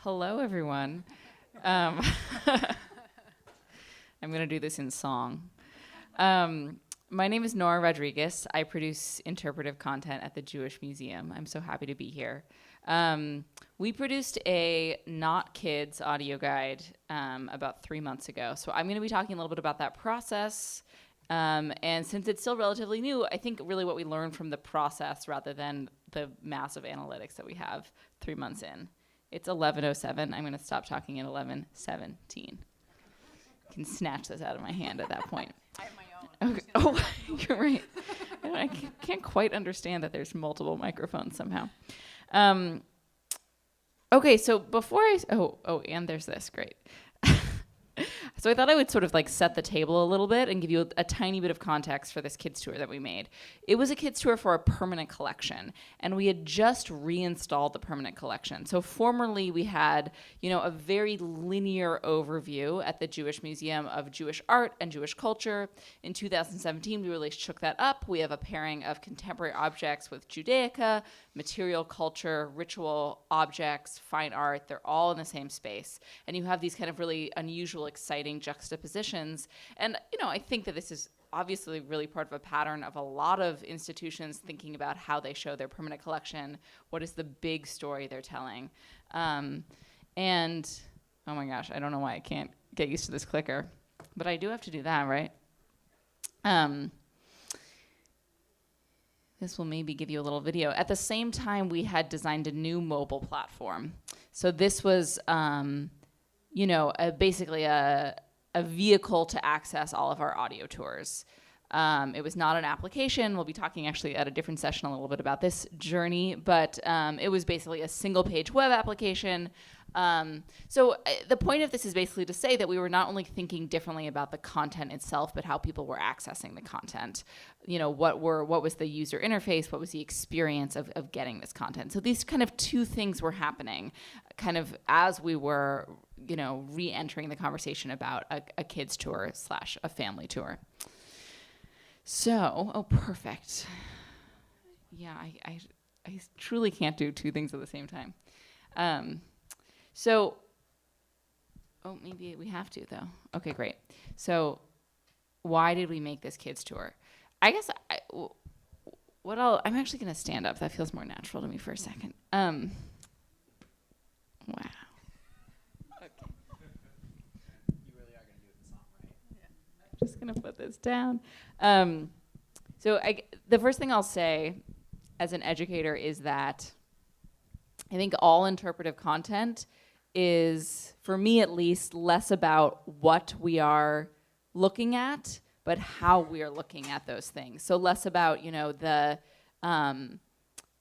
Hello, everyone. I'm going to do this in song. My name is Nora Rodriguez. I produce interpretive content at the Jewish Museum. I'm so happy to be here. We produced a Not Kids audio guide about 3 months ago. So I'm going to be talking a little bit about that process. And since it's still relatively new, I think really what we learned from the process rather than the massive analytics that we have 3 months in. It's 11:07. I'm going to stop talking at 11:17. Can snatch this out of my hand at that point. I have my own. Okay. Oh, you're right. I can't quite understand that there's multiple microphones somehow. Okay, so before and there's this. Great. So I thought I would sort of like set the table a little bit and give you a tiny bit of context for this kids tour that we made. It was a kids tour for a permanent collection, and we had just reinstalled the permanent collection. So formerly we had, a very linear overview at the Jewish Museum of Jewish art and Jewish culture. In 2017, we really shook that up. We have a pairing of contemporary objects with Judaica, material culture, ritual objects, fine art. They're all in the same space. And you have these kind of really unusual, exciting juxtapositions. And, I think that this is obviously really part of a pattern of a lot of institutions thinking about how they show their permanent collection. What is the big story they're telling? And, oh my gosh, I don't know why I can't get used to this clicker. But I do have to do that, right? This will maybe give you a little video. At the same time, we had designed a new mobile platform. So this was, basically a vehicle to access all of our audio tours. It was not an application. We'll be talking actually at a different session a little bit about this journey, but it was basically a single-page web application. The point of this is basically to say that we were not only thinking differently about the content itself, but how people were accessing the content. What was the user interface? What was the experience of getting this content? So these kind of two things were happening kind of as we were, re-entering the conversation about a kids tour / a family tour. So, perfect. Yeah, I truly can't do two things at the same time. Maybe we have to, though. Okay, great. So why did we make this kids tour? I guess I'm actually going to stand up. That feels more natural to me for a second. Wow. Okay. You really are going to do it in song, right? Yeah. I'm just going to put this down. The first thing I'll say as an educator is that I think all interpretive content is, for me at least, less about what we are looking at, but how we are looking at those things. So less about,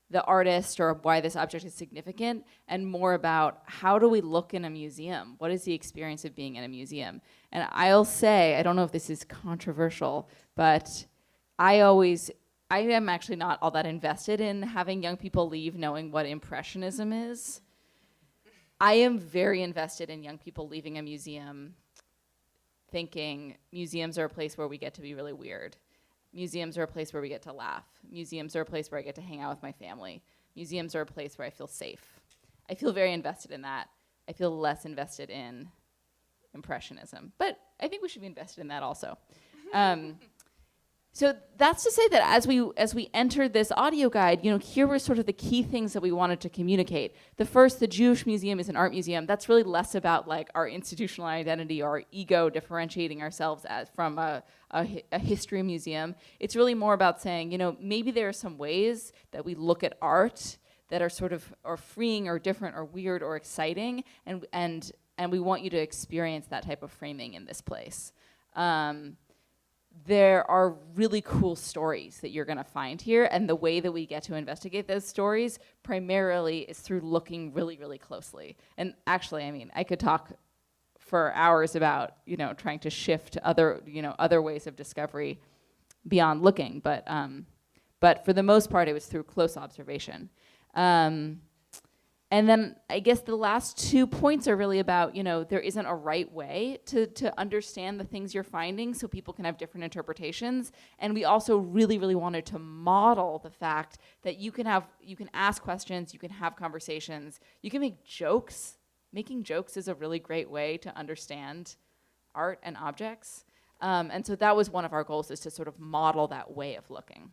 the artist or why this object is significant, and more about how do we look in a museum? What is the experience of being in a museum? And I'll say, I don't know if this is controversial, but I am actually not all that invested in having young people leave knowing what Impressionism is. I am very invested in young people leaving a museum thinking museums are a place where we get to be really weird. Museums are a place where we get to laugh. Museums are a place where I get to hang out with my family. Museums are a place where I feel safe. I feel very invested in that. I feel less invested in Impressionism. But I think we should be invested in that also. So that's to say that as we entered this audio guide, here were sort of the key things that we wanted to communicate. The first, the Jewish Museum is an art museum. That's really less about like our institutional identity or our ego differentiating ourselves from a history museum. It's really more about saying, maybe there are some ways that we look at art that are sort of or freeing or different or weird or exciting, and we want you to experience that type of framing in this place. There are really cool stories that you're going to find here, and the way that we get to investigate those stories primarily is through looking really, really closely. And actually, I could talk for hours about, trying to shift other ways of discovery beyond looking, but for the most part, it was through close observation. And then I guess the last 2 points are really about, there isn't a right way to understand the things you're finding, so people can have different interpretations. And we also really, really wanted to model the fact that you can ask questions, you can have conversations, you can make jokes, making jokes is a really great way to understand art and objects. And so that was one of our goals, is to sort of model that way of looking.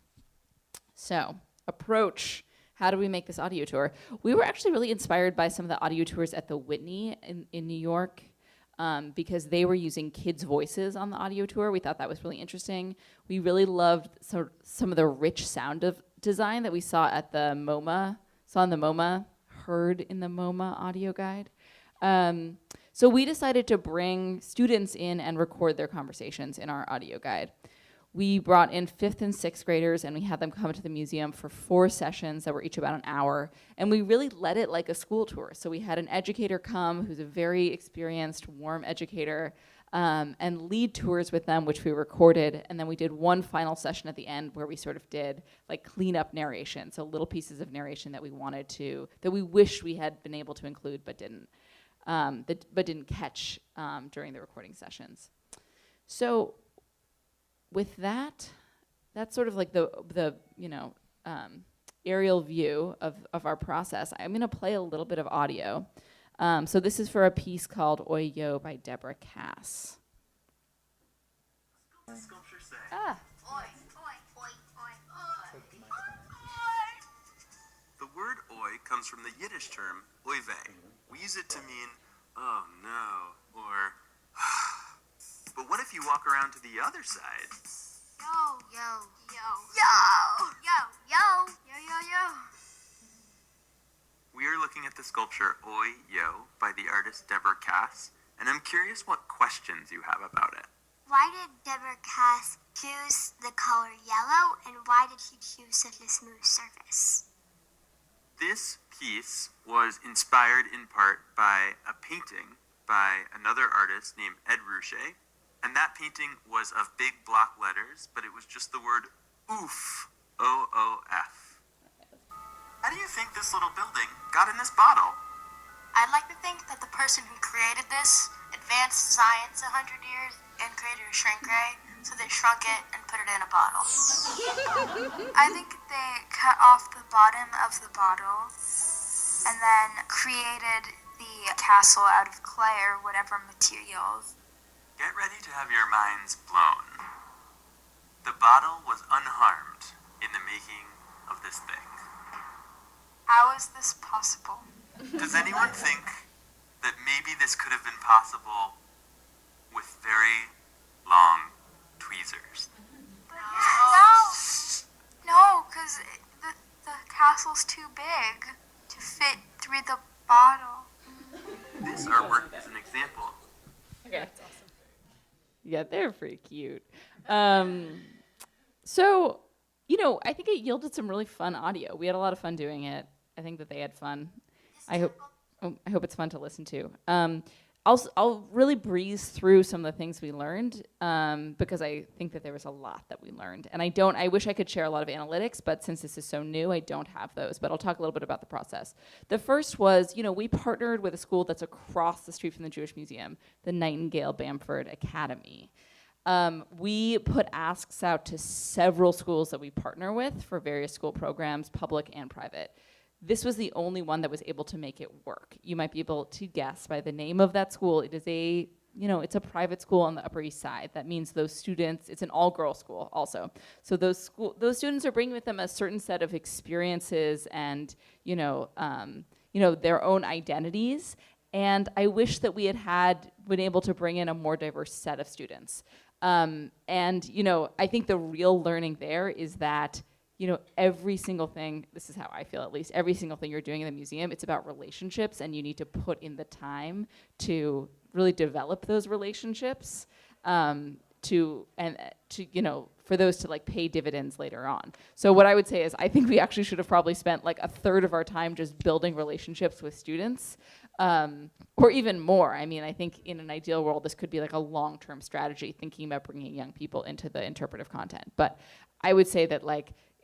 So, approach. How do we make this audio tour? We were actually really inspired by some of the audio tours at the Whitney in New York, because they were using kids' voices on the audio tour. We thought that was really interesting. We really loved some of the rich sound of design that we saw at the MoMA, heard in the MoMA audio guide. So we decided to bring students in and record their conversations in our audio guide. We brought in 5th and 6th graders, and we had them come to the museum for 4 sessions that were each about an hour, and we really led it like a school tour. So we had an educator come who's a very experienced, warm educator, and lead tours with them, which we recorded, and then we did one final session at the end where we sort of did like cleanup narration, so little pieces of narration that we wished we had been able to include but didn't catch during the recording sessions. So with that, that's sort of like the aerial view of our process. I'm gonna play a little bit of audio. So this is for a piece called Oi Yo by Deborah Cass. What does the sculpture say? Ah. Oi, oi, oi, oi, oi. The word oi comes from the Yiddish term oy vey. We use it to mean, oh no, or but what if you walk around to the other side? Yo, yo, yo, yo, yo, yo, yo, yo, yo. We are looking at the sculpture Oi Yo by the artist Deborah Cass, and I'm curious what questions you have about it. Why did Deborah Cass choose the color yellow, and why did she choose such a smooth surface? This piece was inspired in part by a painting by another artist named Ed Ruscha, and that painting was of big block letters, but it was just the word oof, O-O-F. How do you think this little building got in this bottle? I'd like to think that the person who created this advanced science 100 years and created a shrink ray, so they shrunk it and put it in a bottle. I think they cut off the bottom of the bottle and then created the castle out of clay or whatever materials. Get ready to have your minds blown. The bottle was unharmed in the making of this thing. How is this possible? Does anyone think that maybe this could have been possible with very long tweezers? No, because the castle's too big to fit through the bottle. This artwork is an example. Okay. Yeah, they're pretty cute. So, I think it yielded some really fun audio. We had a lot of fun doing it. I think that they had fun. I hope it's fun to listen to. I'll really breeze through some of the things we learned, because I think that there was a lot that we learned. And I wish I could share a lot of analytics, but since this is so new, I don't have those. But I'll talk a little bit about the process. The first was, we partnered with a school that's across the street from the Jewish Museum, the Nightingale Bamford Academy. We put asks out to several schools that we partner with for various school programs, public and private. This was the only one that was able to make it work. You might be able to guess by the name of that school. It is it's a private school on the Upper East Side. That means those students, it's an all-girl school also. So those students are bringing with them a certain set of experiences and, their own identities. And I wish that we had been able to bring in a more diverse set of students. I think the real learning there is that every single thing, this is how I feel at least, every single thing you're doing in the museum, it's about relationships, and you need to put in the time to really develop those relationships, for those to pay dividends later on. So what I would say is I think we actually should have probably spent a third of our time just building relationships with students, or even more. I mean, I think in an ideal world, this could be a long-term strategy, thinking about bringing young people into the interpretive content. But I would say that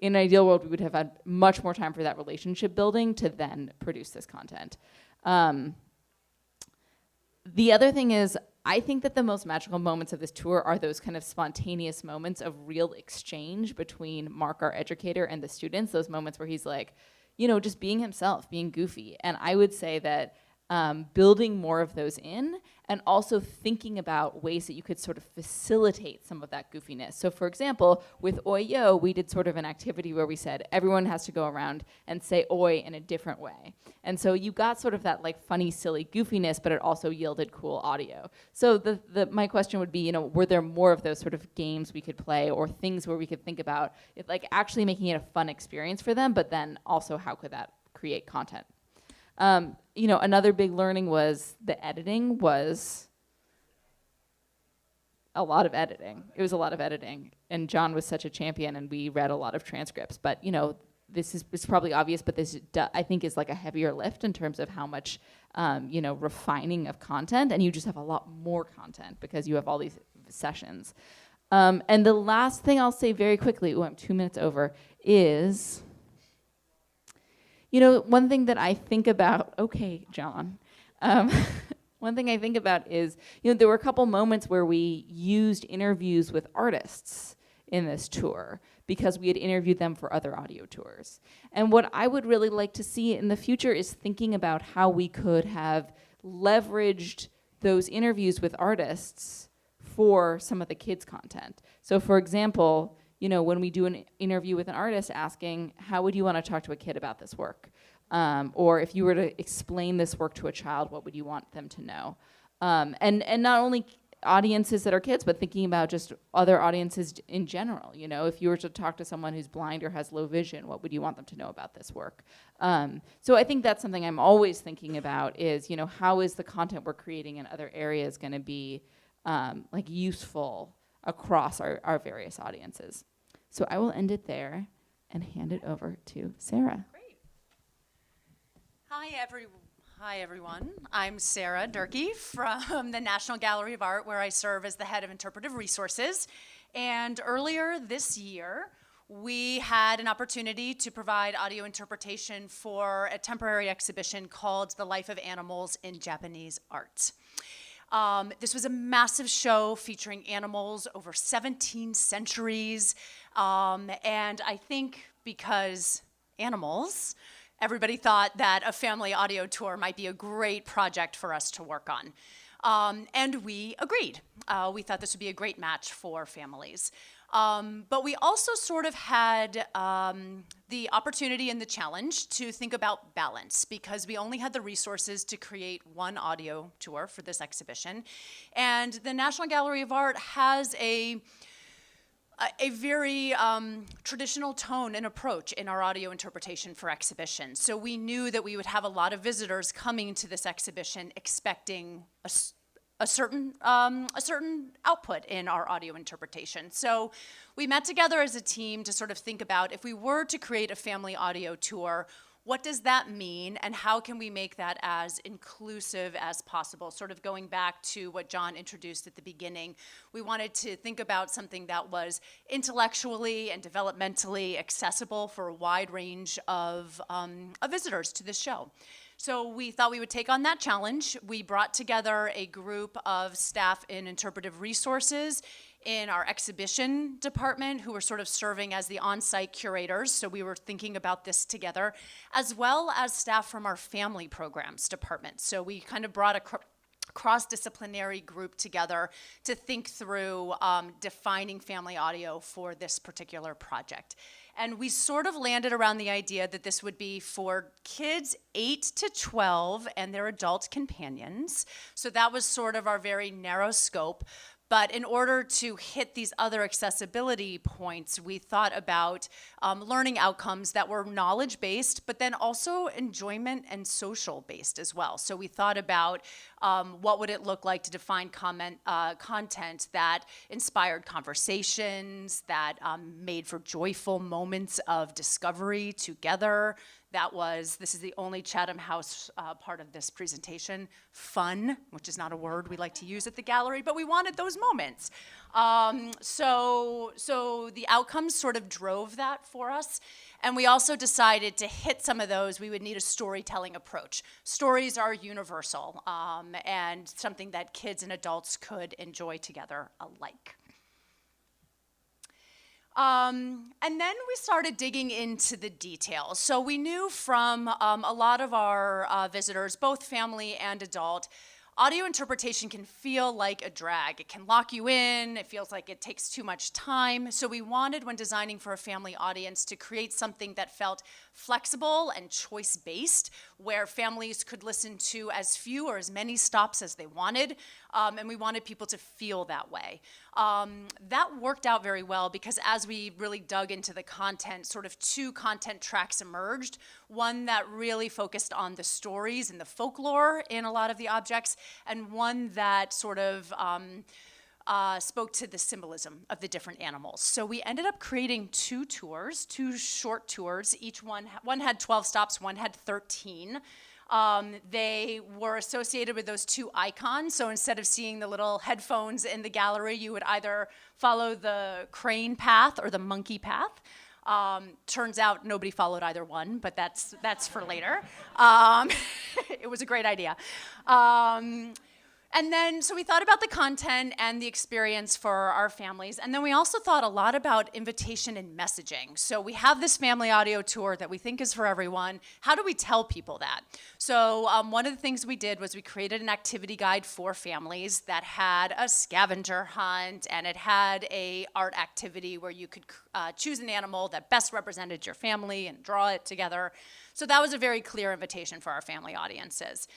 in an ideal world, we would have had much more time for that relationship building to then produce this content. The other thing is, I think that the most magical moments of this tour are those kind of spontaneous moments of real exchange between Mark, our educator, and the students, those moments where he's just being himself, being goofy. And I would say that building more of those in, and also thinking about ways that you could sort of facilitate some of that goofiness. So for example, with Oi Yo, we did sort of an activity where we said everyone has to go around and say oi in a different way. And so you got sort of that like funny, silly goofiness, but it also yielded cool audio. So my question would be, were there more of those sort of games we could play or things where we could think about it, like actually making it a fun experience for them, but then also how could that create content? Another big learning was the editing was a lot of editing. It was a lot of editing. And John was such a champion, and we read a lot of transcripts. But, it's probably obvious, but this, I think, is like a heavier lift in terms of how much, refining of content. And you just have a lot more content because you have all these sessions. And the last thing I'll say very quickly, I'm 2 minutes over, is... one thing that I think about, okay, John, one thing I think about is, there were a couple moments where we used interviews with artists in this tour because we had interviewed them for other audio tours. And what I would really like to see in the future is thinking about how we could have leveraged those interviews with artists for some of the kids' content. So for example, when we do an interview with an artist asking, how would you want to talk to a kid about this work? Or if you were to explain this work to a child, what would you want them to know? And not only audiences that are kids, but thinking about just other audiences in general. If you were to talk to someone who's blind or has low vision, what would you want them to know about this work? So I think that's something I'm always thinking about is, how is the content we're creating in other areas going to be useful across our various audiences. So I will end it there and hand it over to Sarah. Great. Hi, everyone. I'm Sarah Durkee from the National Gallery of Art, where I serve as the head of interpretive resources. And earlier this year, we had an opportunity to provide audio interpretation for a temporary exhibition called The Life of Animals in Japanese Art. This was a massive show featuring animals over 17 centuries. And I think because animals, everybody thought that a family audio tour might be a great project for us to work on. And we agreed. We thought this would be a great match for families. But we also sort of had the opportunity and the challenge to think about balance because we only had the resources to create one audio tour for this exhibition. And the National Gallery of Art has a very traditional tone and approach in our audio interpretation for exhibitions. So we knew that we would have a lot of visitors coming to this exhibition expecting a certain output in our audio interpretation. So we met together as a team to sort of think about if we were to create a family audio tour, what does that mean and how can we make that as inclusive as possible? Sort of going back to what John introduced at the beginning, we wanted to think about something that was intellectually and developmentally accessible for a wide range of visitors to this show. So we thought we would take on that challenge. We brought together a group of staff in interpretive resources in our exhibition department who were sort of serving as the on-site curators. So we were thinking about this together, as well as staff from our family programs department. So we kind of brought a cross-disciplinary group together to think through defining family audio for this particular project. And we sort of landed around the idea that this would be for kids 8 to 12 and their adult companions. So that was sort of our very narrow scope. But in order to hit these other accessibility points, we thought about learning outcomes that were knowledge-based, but then also enjoyment and social-based as well. So we thought about what would it look like to define content that inspired conversations, that made for joyful moments of discovery together. This is the only Chatham House part of this presentation, fun, which is not a word we like to use at the gallery, but we wanted those moments. So the outcomes sort of drove that for us. And we also decided to hit some of those, we would need a storytelling approach. Stories are universal and something that kids and adults could enjoy together alike. And then we started digging into the details. So we knew from a lot of our visitors, both family and adult, audio interpretation can feel like a drag. It can lock you in. It feels like it takes too much time. So we wanted, when designing for a family audience, to create something that felt flexible and choice-based, where families could listen to as few or as many stops as they wanted, and we wanted people to feel that way. That worked out very well because as we really dug into the content, sort of two content tracks emerged. One that really focused on the stories and the folklore in a lot of the objects, and one that sort of spoke to the symbolism of the different animals. So we ended up creating two tours, two short tours. Each one had 12 stops, one had 13. They were associated with those two icons. So instead of seeing the little headphones in the gallery, you would either follow the crane path or the monkey path. Turns out nobody followed either one, but that's for later. It was a great idea. And then, so we thought about the content and the experience for our families. And then we also thought a lot about invitation and messaging. So we have this family audio tour that we think is for everyone. How do we tell people that? So one of the things we did was we created an activity guide for families that had a scavenger hunt, and it had a art activity where you could choose an animal that best represented your family and draw it together. So that was a very clear invitation for our family audiences.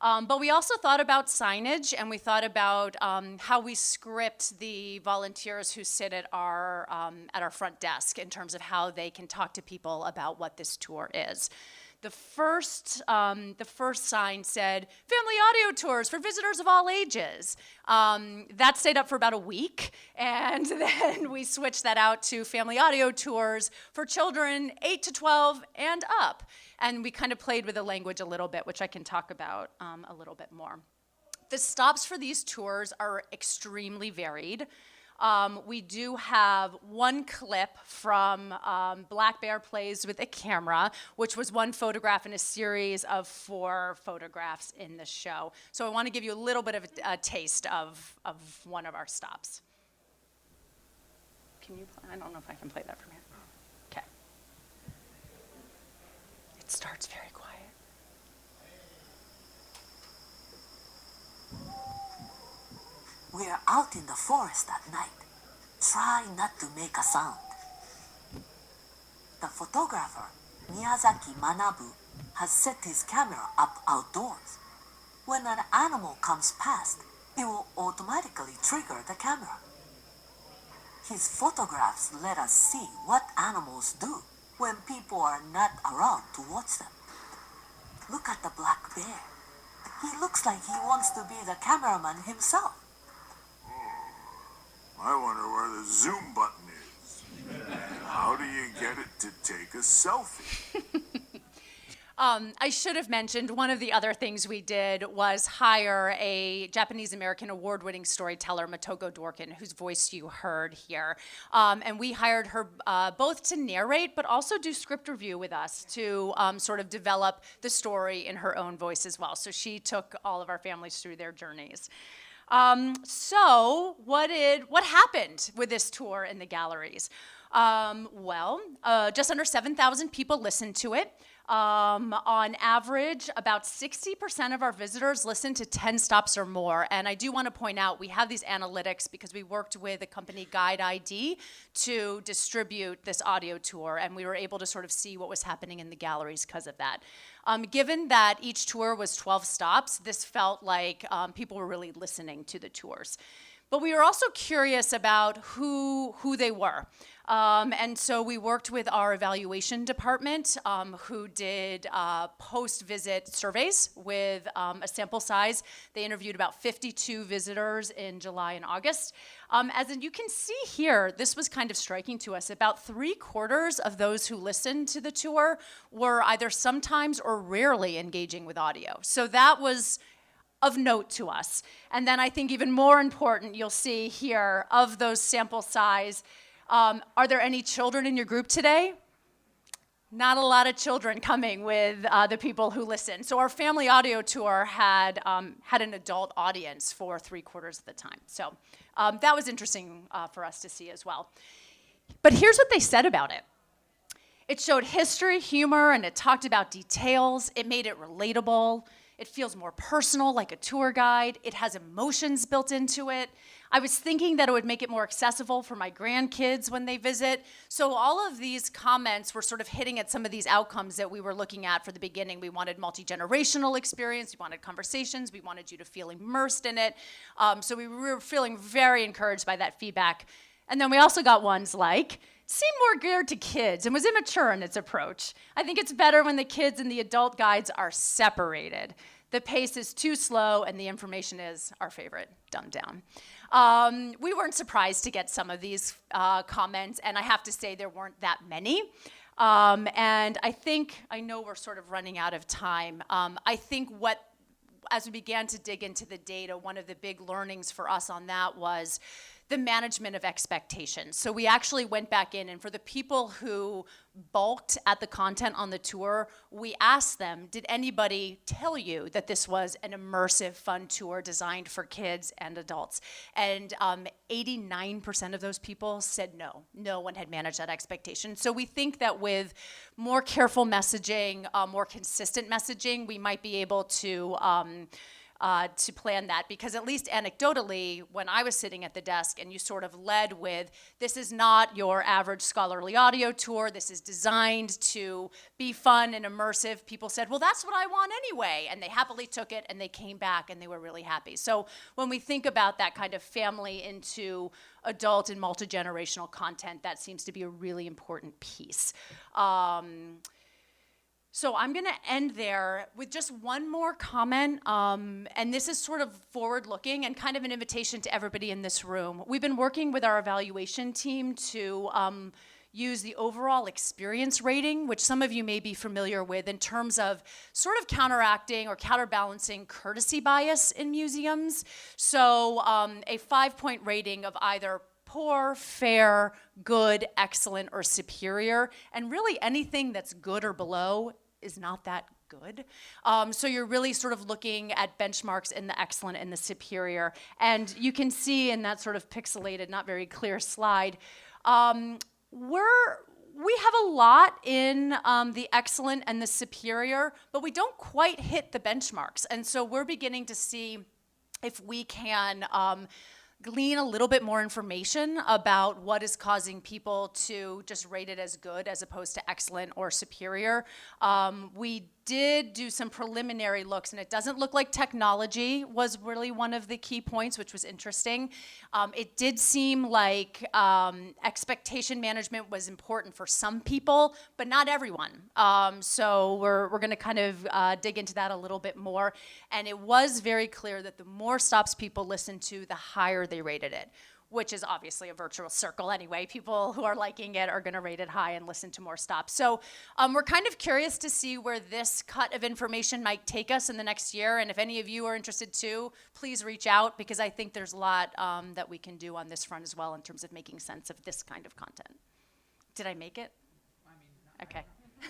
But we also thought about signage, and we thought about how we script the volunteers who sit at our front desk in terms of how they can talk to people about what this tour is. The first sign said, "Family audio tours for visitors of all ages." That stayed up for about a week, and then we switched that out to family audio tours for children 8 to 12 and up. And we kind of played with the language a little bit, which I can talk about a little bit more. The stops for these tours are extremely varied. We do have one clip from Black Bear Plays with a Camera, which was one photograph in a series of 4 photographs in the show. So I want to give you a little bit of a taste of one of our stops. Can you? I don't know if I can play that from here. Okay. It starts very quiet. We are out in the forest at night. Try not to make a sound. The photographer, Miyazaki Manabu, has set his camera up outdoors. When an animal comes past, it will automatically trigger the camera. His photographs let us see what animals do when people are not around to watch them. Look at the black bear. He looks like he wants to be the cameraman himself. I wonder where the zoom button is. How do you get it to take a selfie? I should have mentioned one of the other things we did was hire a Japanese-American award-winning storyteller, Motoko Dorkin, whose voice you heard here. And we hired her both to narrate, but also do script review with us to sort of develop the story in her own voice as well. So she took all of our families through their journeys. So what happened with this tour in the galleries? Just under 7,000 people listened to it. On average, about 60% of our visitors listen to 10 stops or more. And I do want to point out, we have these analytics because we worked with a company, Guide ID, to distribute this audio tour. And we were able to sort of see what was happening in the galleries because of that. Given that each tour was 12 stops, this felt like people were really listening to the tours. But we were also curious about who they were. And so we worked with our evaluation department, who did post-visit surveys with a sample size. They interviewed about 52 visitors in July and August. As you can see here, this was kind of striking to us. About 3/4 of those who listened to the tour were either sometimes or rarely engaging with audio. So that was of note to us. And then I think even more important, you'll see here, of those sample size, are there any children in your group today? Not a lot of children coming with the people who listen. So our family audio tour had an adult audience for 3/4 of the time. So that was interesting for us to see as well. But here's what they said about it. It showed history, humor, and it talked about details. It made it relatable. It feels more personal, like a tour guide. It has emotions built into it. I was thinking that it would make it more accessible for my grandkids when they visit. So all of these comments were sort of hitting at some of these outcomes that we were looking at for the beginning. We wanted multi-generational experience. We wanted conversations. We wanted you to feel immersed in it. So we were feeling very encouraged by that feedback. And then we also got ones like, seemed more geared to kids and was immature in its approach. I think it's better when the kids and the adult guides are separated. The pace is too slow and the information is, our favorite, dumbed down. We weren't surprised to get some of these comments, and I have to say there weren't that many. And I know we're sort of running out of time. I think as we began to dig into the data, one of the big learnings for us on that was the management of expectations. So we actually went back in, and for the people who balked at the content on the tour, we asked them, did anybody tell you that this was an immersive, fun tour designed for kids and adults? And 89% of those people said no. No one had managed that expectation. So we think that with more careful messaging, more consistent messaging, we might be able to plan that, because at least anecdotally, when I was sitting at the desk and you sort of led with, this is not your average scholarly audio tour, this is designed to be fun and immersive, people said, well, that's what I want anyway, and they happily took it and they came back and they were really happy. So when we think about that kind of family into adult and multi-generational content, that seems to be a really important piece. So I'm going to end there with just one more comment, and this is sort of forward-looking and kind of an invitation to everybody in this room. We've been working with our evaluation team to use the overall experience rating, which some of you may be familiar with, in terms of sort of counteracting or counterbalancing courtesy bias in museums. So a 5-point rating of either poor, fair, good, excellent, or superior, and really anything that's good or below is not that good. So you're really sort of looking at benchmarks in the excellent and the superior. And you can see in that sort of pixelated, not very clear slide, we have a lot in the excellent and the superior, but we don't quite hit the benchmarks. And so we're beginning to see if we can glean a little bit more information about what is causing people to just rate it as good as opposed to excellent or superior. We did do some preliminary looks, and it doesn't look like technology was really one of the key points, which was interesting. It did seem like expectation management was important for some people, but not everyone. So we're going to kind of dig into that a little bit more. And it was very clear that the more stops people listened to, the higher they rated it, which is obviously a virtuous circle anyway. People who are liking it are going to rate it high and listen to more stops. So we're kind of curious to see where this cut of information might take us in the next year. And if any of you are interested too, please reach out, because I think there's a lot that we can do on this front as well in terms of making sense of this kind of content. Did I make it? Okay.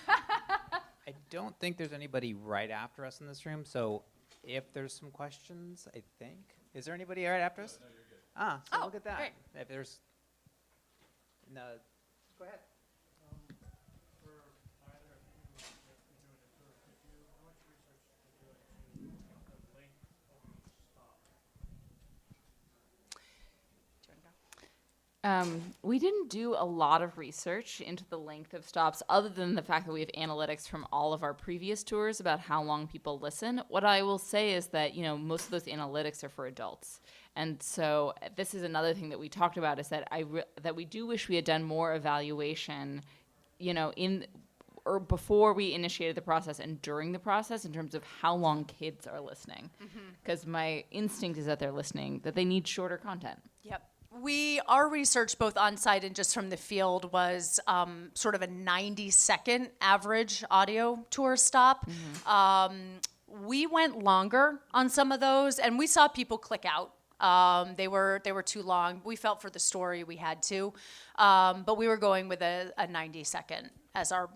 I don't think there's anybody right after us in this room, so if there's some questions, I think. Is there anybody right after us? So look at that. Great. If there's, no, go ahead. We didn't do a lot of research into the length of stops, other than the fact that we have analytics from all of our previous tours about how long people listen. What I will say is that, most of those analytics are for adults. And so this is another thing that we talked about, is that that we do wish we had done more evaluation, or before we initiated the process and during the process, in terms of how long kids are listening. Because my instinct is that they're listening, that they need shorter content. Yep. Our research, both on-site and just from the field, was sort of a 90-second average audio tour stop. We went longer on some of those, and we saw people click out. They were too long. We felt for the story we had to, but we were going with a 90-second as our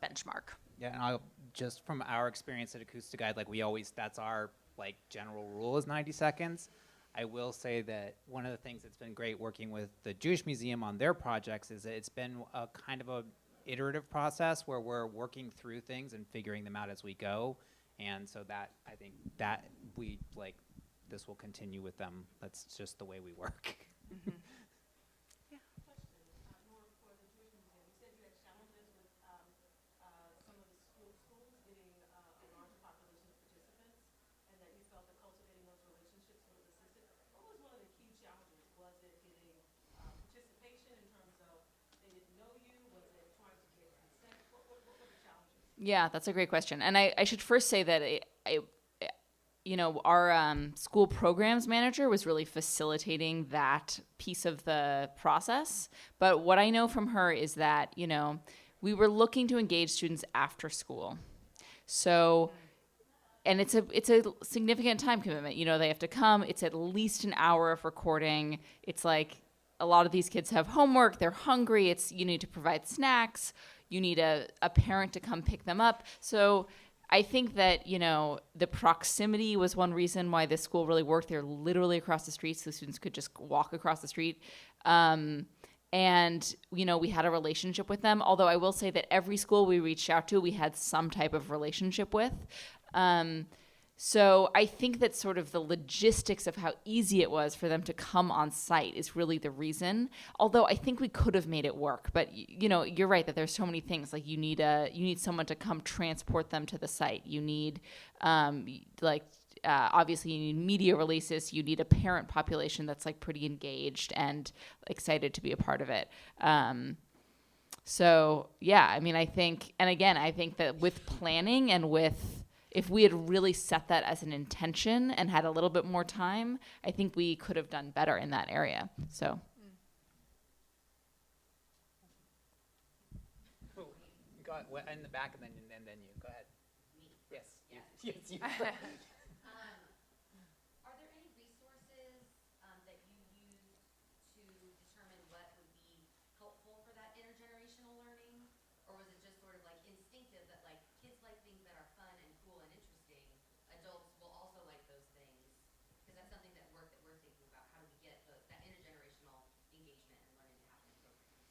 benchmark. Yeah, and just from our experience at Acoustic Guide, that's our general rule is 90 seconds. I will say that one of the things that's been great working with the Jewish Museum on their projects is that it's been a kind of a iterative process where we're working through things and figuring them out as we go. And so that, I think that we, like, this will continue with them. That's just the way we work. Yeah, that's a great question. And I should first say that our school programs manager was really facilitating that piece of the process. But what I know from her is that, we were looking to engage students after school. So, and it's a significant time commitment. They have to come. It's at least an hour of recording. It's like a lot of these kids have homework. They're hungry. You need to provide snacks. You need a parent to come pick them up. So I think that, the proximity was one reason why this school really worked. They're literally across the street, so students could just walk across the street. And, we had a relationship with them. Although I will say that every school we reached out to, we had some type of relationship with. So I think that sort of the logistics of how easy it was for them to come on site is really the reason. Although I think we could have made it work, but you're right that there's so many things. Like you need someone to come transport them to the site. You need obviously you need media releases. You need a parent population that's like pretty engaged and excited to be a part of it. So yeah, I mean, I think that with planning and if we had really set that as an intention and had a little bit more time, I think we could have done better in that area. So. Who? Go in the back and then you. Go ahead. Me. Yes. Yeah. Yes. You. Are there any resources that you use to determine what would be helpful for that intergenerational learning? Or was it just sort of like instinctive that like kids like things that are fun and cool and interesting, adults will also like those things? Because that's something that we're thinking about. How do we get that intergenerational engagement and learning to happen in programs?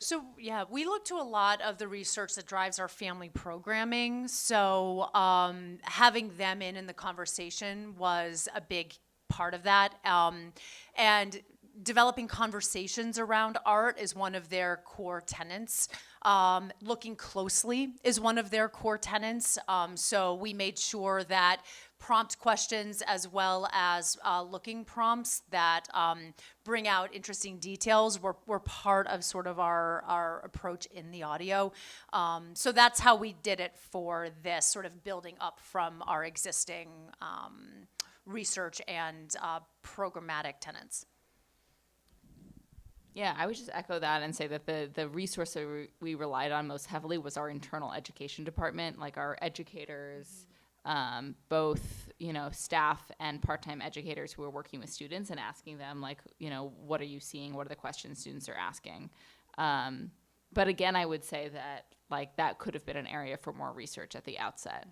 So yeah, we look to a lot of the research that drives our family programming. So having them in the conversation was a big part of that. And developing conversations around art is one of their core tenets. Looking closely is one of their core tenets. So we made sure that prompt questions as well as looking prompts that bring out interesting details were part of sort of our approach in the audio. So that's how we did it for this, sort of building up from our existing research and programmatic tenets. Yeah, I would just echo that and say that the resource that we relied on most heavily was our internal education department, like our educators, both, staff and part-time educators who are working with students and asking them, like, what are you seeing? What are the questions students are asking? But again, I would say that, like, that could have been an area for more research at the outset.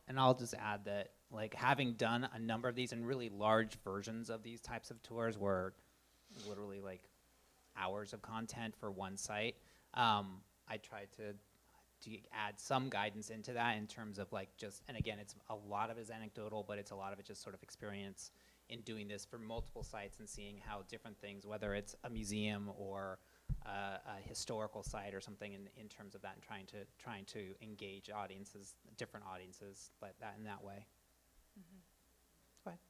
And I'll just add that, like, having done a number of these and really large versions of these types of tours were literally, like, hours of content for one site, I tried to add some guidance into that in terms of like and again, it's a lot of it is anecdotal, but it's a lot of it just sort of experience in doing this for multiple sites and seeing how different things, whether it's a museum or a historical site or something in terms of that, and trying to engage audiences, different audiences like that in that way. Mm-hmm. Go ahead.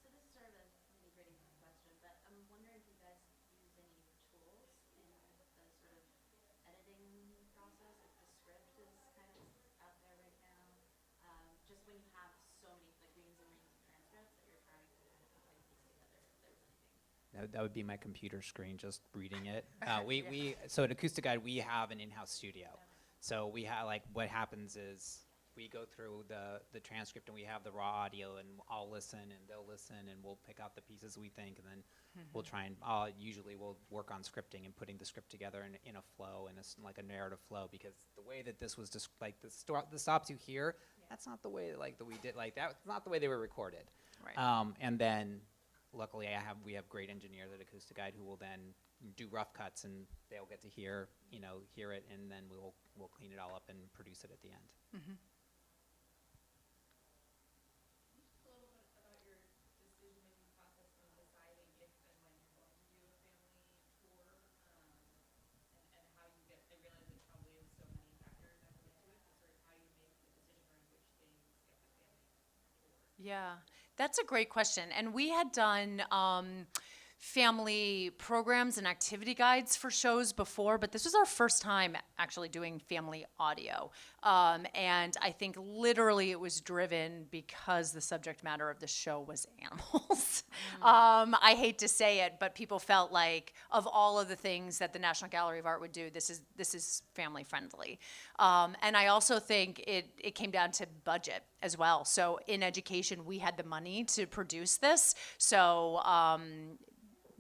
So this is sort of a nitty-gritty question, but I'm wondering if you guys use any tools in the sort of editing process, if the script is kind of out there right now. Just when you have so many, like reams and reams of transcripts that you're trying to kind of piece together, if there's anything. That would be my computer screen, just reading it. So at Acoustic Guide, we have an in-house studio. So we have, like, what happens is we go through the transcript and we have the raw audio, and I'll listen and they'll listen and we'll pick out the pieces we think, and then we'll try and usually we'll work on scripting and putting the script together in a flow, and like a narrative flow, because the way that this was just like the stops you hear, that's not the way that we did, like that's not the way they were recorded. Right. And then luckily we have great engineers at Acoustic Guide who will then do rough cuts, and they'll get to hear it, and then we'll clean it all up and produce it at the end. Yeah, that's a great question. And we had done family programs and activity guides for shows before, but this was our first time actually doing family audio. And I think literally it was driven because the subject matter of the show was animals. I hate to say it, but people felt like of all of the things that the National Gallery of Art would do, this is family friendly. And I also think it came down to budget as well. So in education, we had the money to produce this. So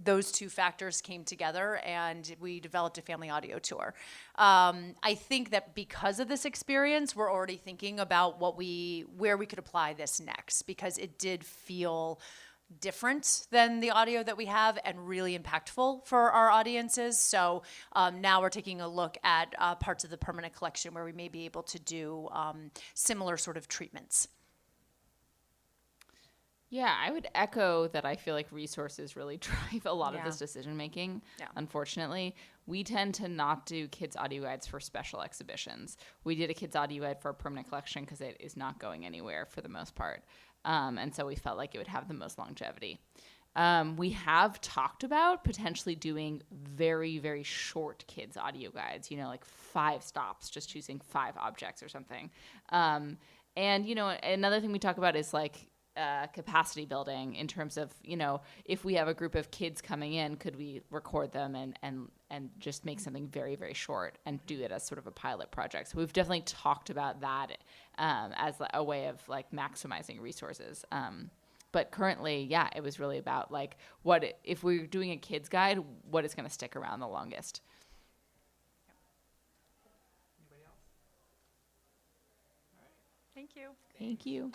those two factors came together and we developed a family audio tour. I think that because of this experience, we're already thinking about where we could apply this next, because it did feel different than the audio that we have and really impactful for our audiences. So now we're taking a look at parts of the permanent collection where we may be able to do similar sort of treatments. Yeah, I would echo that. I feel like resources really drive a lot of this Yeah. decision making. Yeah. Unfortunately, we tend to not do kids audio guides for special exhibitions. We did a kids audio guide for a permanent collection because it is not going anywhere for the most part, and so we felt like it would have the most longevity. We have talked about potentially doing very, very short kids audio guides. Like 5 stops, just choosing 5 objects or something. And another thing we talk about is like capacity building in terms of, if we have a group of kids coming in, could we record them and just make something very, very short and do it as sort of a pilot project. So we've definitely talked about that as a way of like maximizing resources. But currently, yeah, it was really about like if we're doing a kids guide, what is going to stick around the longest. Anybody else? Thank you. Thank you.